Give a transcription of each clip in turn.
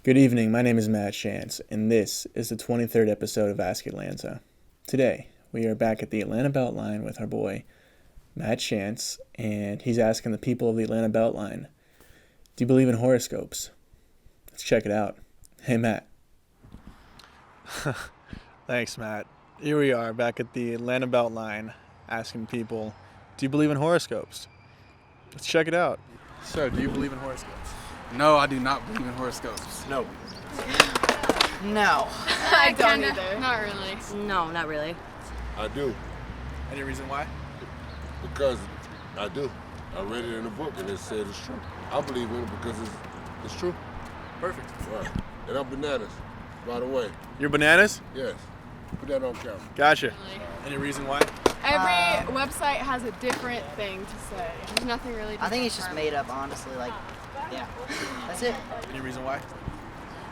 Good evening, my name is Matt Shantz, and this is the 23rd episode of AskAtlanta. Today, we are back at the Atlanta Beltline with our boy, Matt Shantz, and he's asking the people of the Atlanta Beltline, do you believe in horoscopes? Let's check it out. Hey, Matt. Thanks, Matt. Here we are back at the Atlanta Beltline asking people, do you believe in horoscopes? Let's check it out. So, do you believe in horoscopes? No, I do not believe in horoscopes. No. No. I don't either. Not really. No, not really. I do, Any reason why? because I do. I read it in a book and it said it's true. I believe in it because it's true. Perfect. Right. And I'm bananas, by the way. You're bananas? Yes. Put that on camera. Gotcha. Any reason why? Every website has a different thing to say. There's nothing really different. I think it's just made up, honestly. Yeah. That's it. Any reason why?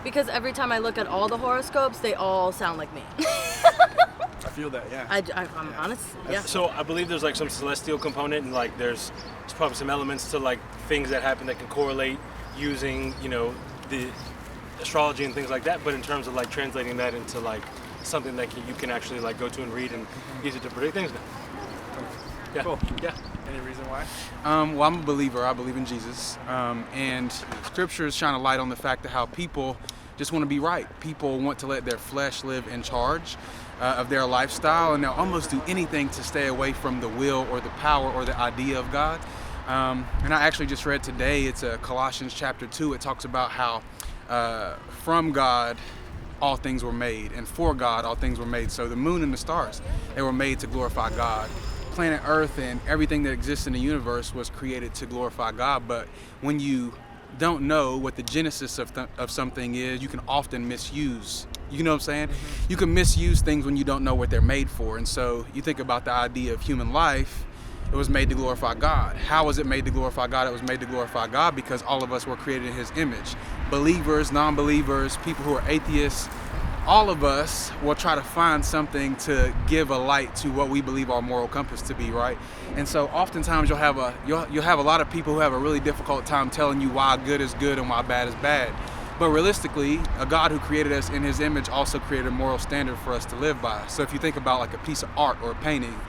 Because every time I look at all the horoscopes, they all sound like me. I feel that, yeah. I'm honest. Yeah. So I believe there's like some celestial component, and like there's probably some elements to like things that happen that can correlate using the astrology and things like that. But in terms of like translating that into like something that you can actually like go to and read and use it to predict things now. Yeah. Cool. Yeah. Any reason why? Well, I'm a believer. I believe in Jesus. And scriptures shine a light on the fact of how people just want to be right. People want to let their flesh live in charge of their lifestyle, and they'll almost do anything to stay away from the will or the power or the idea of God. And I actually just read today, it's Colossians chapter 2. It talks about how from God all things were made, and for God all things were made. So the moon and the stars, they were made to glorify God. Planet Earth and everything that exists in the universe was created to glorify God. But when you don't know what the genesis of something is, you can often misuse. You know what I'm saying? Mm-hmm. You can misuse things when you don't know what they're made for. And so you think about the idea of human life. It was made to glorify God. How was it made to glorify God? It was made to glorify God because all of us were created in His image. Believers, non-believers, people who are atheists, all of us will try to find something to give a light to what we believe our moral compass to be, right? And so oftentimes you'll have a lot of people who have a really difficult time telling you why good is good and why bad is bad. But realistically, a God who created us in His image also created a moral standard for us to live by. So if you think about like a piece of art or a painting,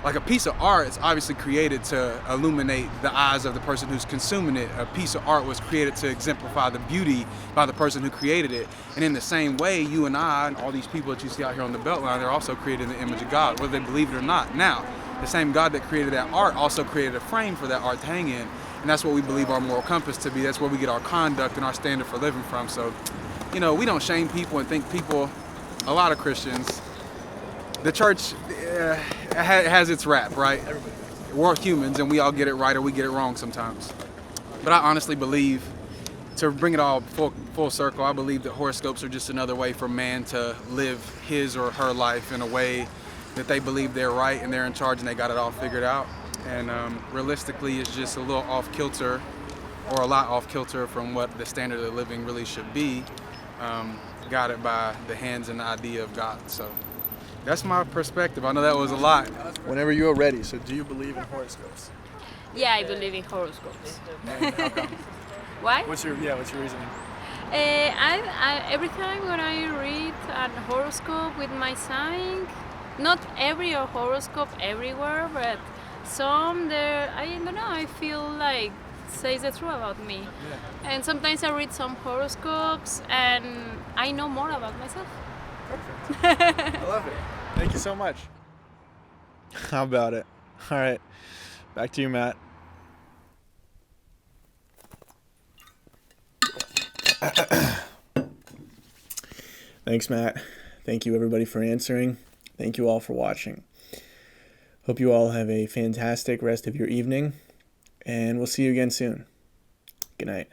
like a piece of art, it's obviously created to illuminate the eyes of the person who's consuming it. A piece of art was created to exemplify the beauty by the person who created it. And in the same way, you and I and all these people that you see out here on the Beltline, they're also created in the image of God, whether they believe it or not. Now, the same God that created that art also created a frame for that art to hang in. And that's what we believe our moral compass to be. That's where we get our conduct and our standard for living from. So, we don't shame people and think people, a lot of Christians, the church has its rap, right? We're humans and we all get it right or we get it wrong sometimes. But I honestly believe, to bring it all full circle, I believe that horoscopes are just another way for man to live his or her life in a way that they believe they're right and they're in charge and they got it all figured out. And realistically, it's just a little off kilter, or a lot off kilter from what the standard of living really should be, guided by the hands and the idea of God. So that's my perspective. I know that was a lot. Whenever you are ready, so do you believe in horoscopes? Yeah, I believe in horoscopes. And how come? Why? What's your reasoning? Every time when I read a horoscope with my sign, not every horoscope everywhere, but some there, I don't know, I feel like says the truth about me. Yeah. And sometimes I read some horoscopes and I know more about myself. Perfect. I love it. Thank you so much. How about it? All right. Back to you, Matt. Thanks, Matt. Thank you, everybody, for answering. Thank you all for watching. Hope you all have a fantastic rest of your evening, and we'll see you again soon. Good night.